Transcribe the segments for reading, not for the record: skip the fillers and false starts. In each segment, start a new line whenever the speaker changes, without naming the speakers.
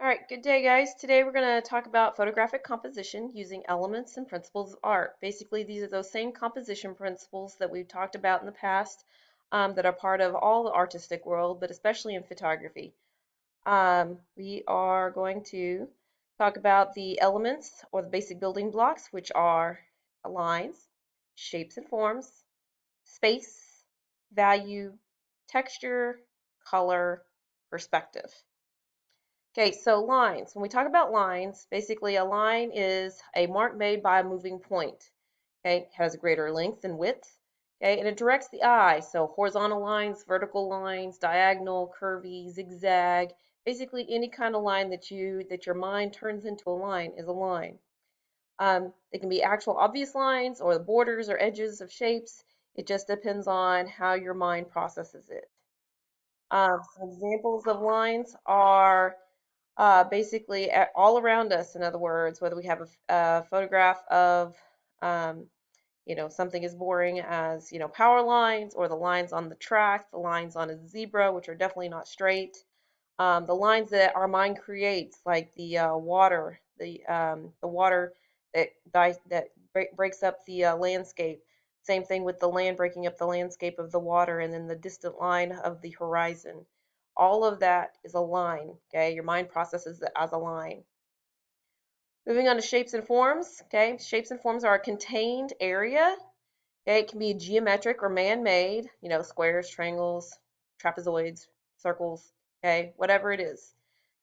All right, good day, guys. Today we're going to talk about photographic composition using elements and principles of art. Basically, these are those same composition principles that we've talked about in the past that are part of all the artistic world, but especially in photography. We are going to talk about the elements or the basic building blocks, which are lines, shapes and forms, space, value, texture, color, perspective. Okay, so lines. When we talk about lines, basically a line is a mark made by a moving point. Okay, it has a greater length and width. Okay, and it directs the eye. So horizontal lines, vertical lines, diagonal, curvy, zigzag. Basically, any kind of line that your mind turns into a line is a line. They can be actual obvious lines or the borders or edges of shapes. It just depends on how your mind processes it. Some examples of lines are basically all around us. In other words, whether we have a photograph of, um, something as boring as, power lines or the lines on the track, the lines on a zebra, which are definitely not straight. The lines that our mind creates, like the water that breaks up the landscape. Same thing with the land breaking up the landscape of the water, and then the distant line of the horizon. All of that is a line. Okay, your mind processes it as a line. Moving on to shapes and forms. Okay, shapes and forms are a contained area. Okay, it can be geometric or man-made. Squares, triangles, trapezoids, circles. Okay, whatever it is.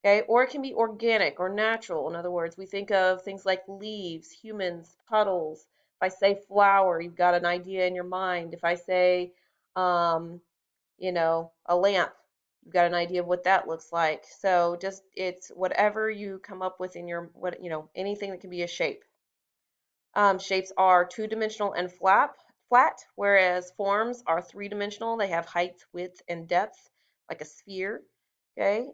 Okay, or it can be organic or natural. In other words, we think of things like leaves, humans, puddles. If I say flower, you've got an idea in your mind. If I say, um, a lamp, you've got an idea of what that looks like. So just it's whatever you come up with in your anything that can be a shape. Shapes are two-dimensional and flat, whereas forms are three-dimensional. They have height, width, and depth, like a sphere. Okay.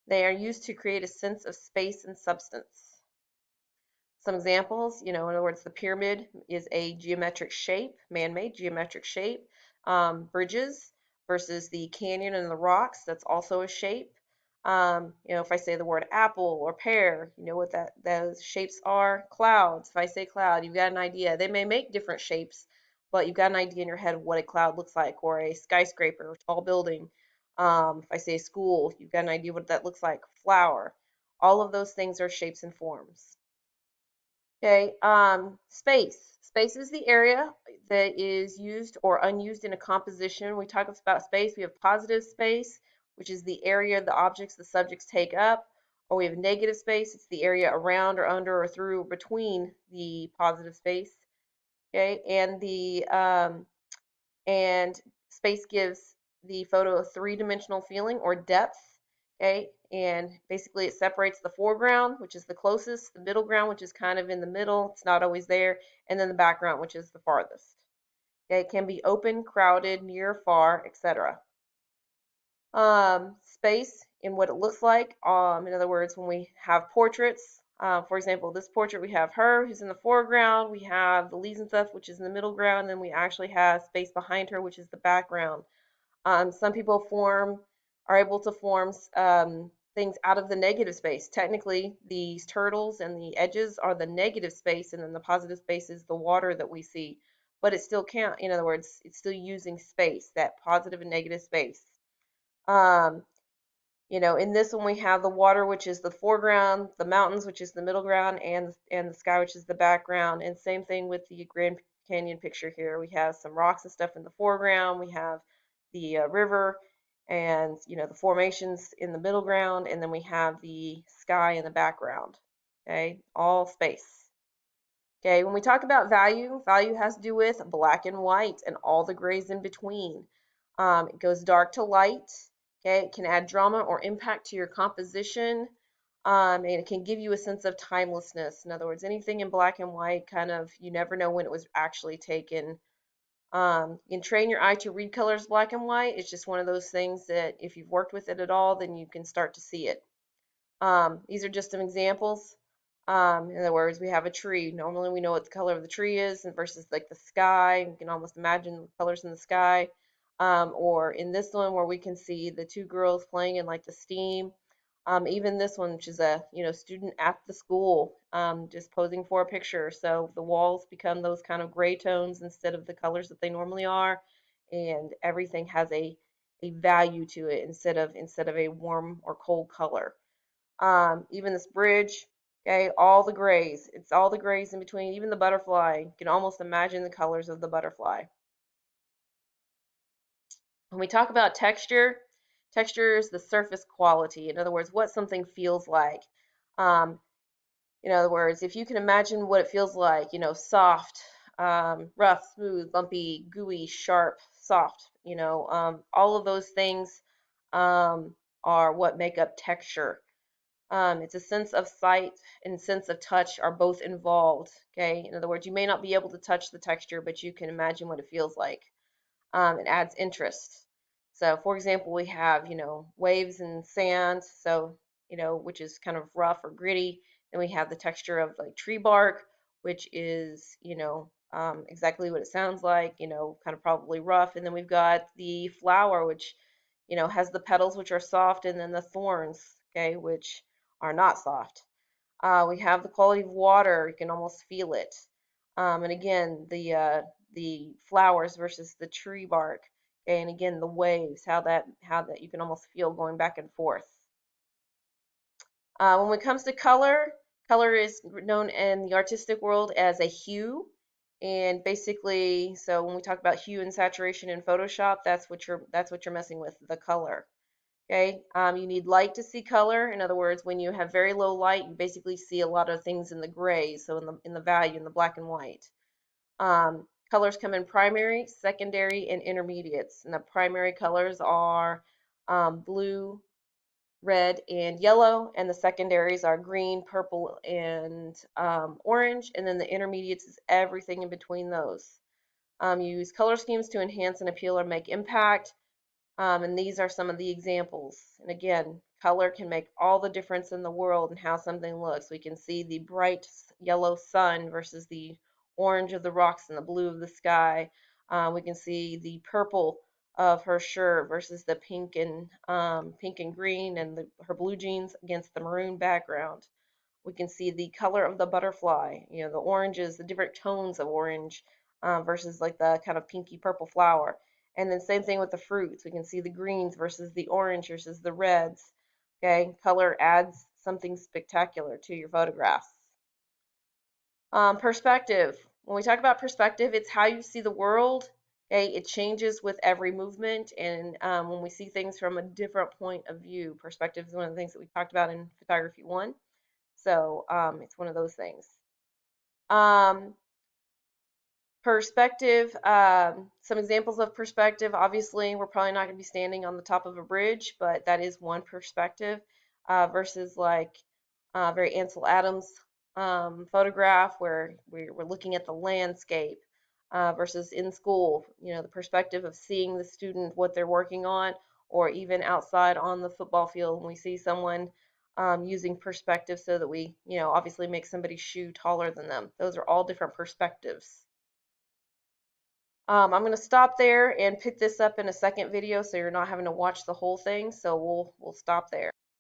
They are used to create a sense of space and substance. Some examples, in other words, the pyramid is a geometric shape, man-made geometric shape. Bridges versus the canyon and the rocks, that's also a shape. If I say the word apple or pear, you know what those shapes are? Clouds. If I say cloud, you've got an idea. They may make different shapes, but you've got an idea in your head of what a cloud looks like, or a skyscraper, or tall building. If I say school, you've got an idea what that looks like. Flower. All of those things are shapes and forms. Okay, space. Space is the area that is used or unused in a composition. We talk about space. We have positive space, which is the area the objects, the subjects take up, or we have negative space. It's the area around or under or through or between the positive space. Okay, and space gives the photo a three-dimensional feeling or depth. Okay, and basically it separates the foreground, which is the closest, the middle ground, which is kind of in the middle, it's not always there, and then the background, which is the farthest. Okay, it can be open, crowded, near, far, etc. Space in what it looks like. In other words, when we have portraits, for example, this portrait, we have her who's in the foreground, we have the leaves and stuff, which is in the middle ground, and then we actually have space behind her, which is the background. Some people are able to form things out of the negative space. Technically, these turtles and the edges are the negative space, and then the positive space is the water that we see. But it still can't, in other words, it's still using space, that positive and negative space. Um, in this one we have the water, which is the foreground, the mountains, which is the middle ground, and the sky, which is the background. And same thing with the Grand Canyon picture here. We have some rocks and stuff in the foreground. We have the river and the formations in the middle ground, and then we have the sky in the background. Okay, all space. Okay, when we talk about value, value has to do with black and white and all the grays in between. It goes dark to light. Okay, it can add drama or impact to your composition, and it can give you a sense of timelessness. In other words, anything in black and white, kind of, you never know when it was actually taken. You can train your eye to read colors black and white. It's just one of those things that if you've worked with it at all, then you can start to see it. These are just some examples. In other words, we have a tree. Normally we know what the color of the tree is and versus like the sky. You can almost imagine the colors in the sky. Or in this one where we can see the two girls playing in like the steam. Even this one, which is a student at the school, just posing for a picture. So the walls become those kind of gray tones instead of the colors that they normally are, and everything has a value to it instead of a warm or cold color. Even this bridge, okay, all the grays. It's all the grays in between. Even the butterfly, you can almost imagine the colors of the butterfly. When we talk about texture, texture is the surface quality. In other words, what something feels like. Um, in other words, if you can imagine what it feels like, soft, rough, smooth, lumpy, gooey, sharp, soft, all of those things um, are what make up texture. It's a sense of sight and sense of touch are both involved. Okay, in other words, you may not be able to touch the texture, but you can imagine what it feels like. It adds interest. So, for example, we have, waves and sand, so, which is kind of rough or gritty. Then we have the texture of like tree bark, which is, exactly what it sounds like, kind of probably rough. And then we've got the flower, which, has the petals, which are soft, and then the thorns, okay, which are not soft. We have the quality of water; you can almost feel it. And again, the flowers versus the tree bark. Okay, and again, the waves, how that you can almost feel going back and forth. When it comes to color, color is known in the artistic world as a hue. And basically, so when we talk about hue and saturation in Photoshop, that's what you're messing with, the color. Okay, you need light to see color. In other words, when you have very low light, you basically see a lot of things in the gray, so in the value, in the black and white. Colors come in primary, secondary, and intermediates. And the primary colors are blue, red, and yellow, and the secondaries are green, purple, and orange. And then the intermediates is everything in between those. You use color schemes to enhance and appeal or make impact. And these are some of the examples. And again, color can make all the difference in the world in how something looks. We can see the bright yellow sun versus the orange of the rocks and the blue of the sky. We can see the purple of her shirt versus the pink and green and her blue jeans against the maroon background. We can see the color of the butterfly, the oranges, the different tones of orange versus like the kind of pinky purple flower. And then same thing with the fruits. We can see the greens versus the orange versus the reds. Okay, color adds something spectacular to your photographs. Perspective. When we talk about perspective, it's how you see the world. Okay, it changes with every movement, and when we see things from a different point of view, perspective is one of the things that we talked about in photography one. So it's one of those things. Um, Perspective, some examples of perspective. Obviously, we're probably not going to be standing on the top of a bridge, but that is one perspective versus like very Ansel Adams photograph where we're looking at the landscape versus in school, the perspective of seeing the student, what they're working on, or even outside on the football field when we see someone using perspective so that we, obviously make somebody's shoe taller than them. Those are all different perspectives. I'm going to stop there and pick this up in a second video so you're not having to watch the whole thing. So we'll stop there.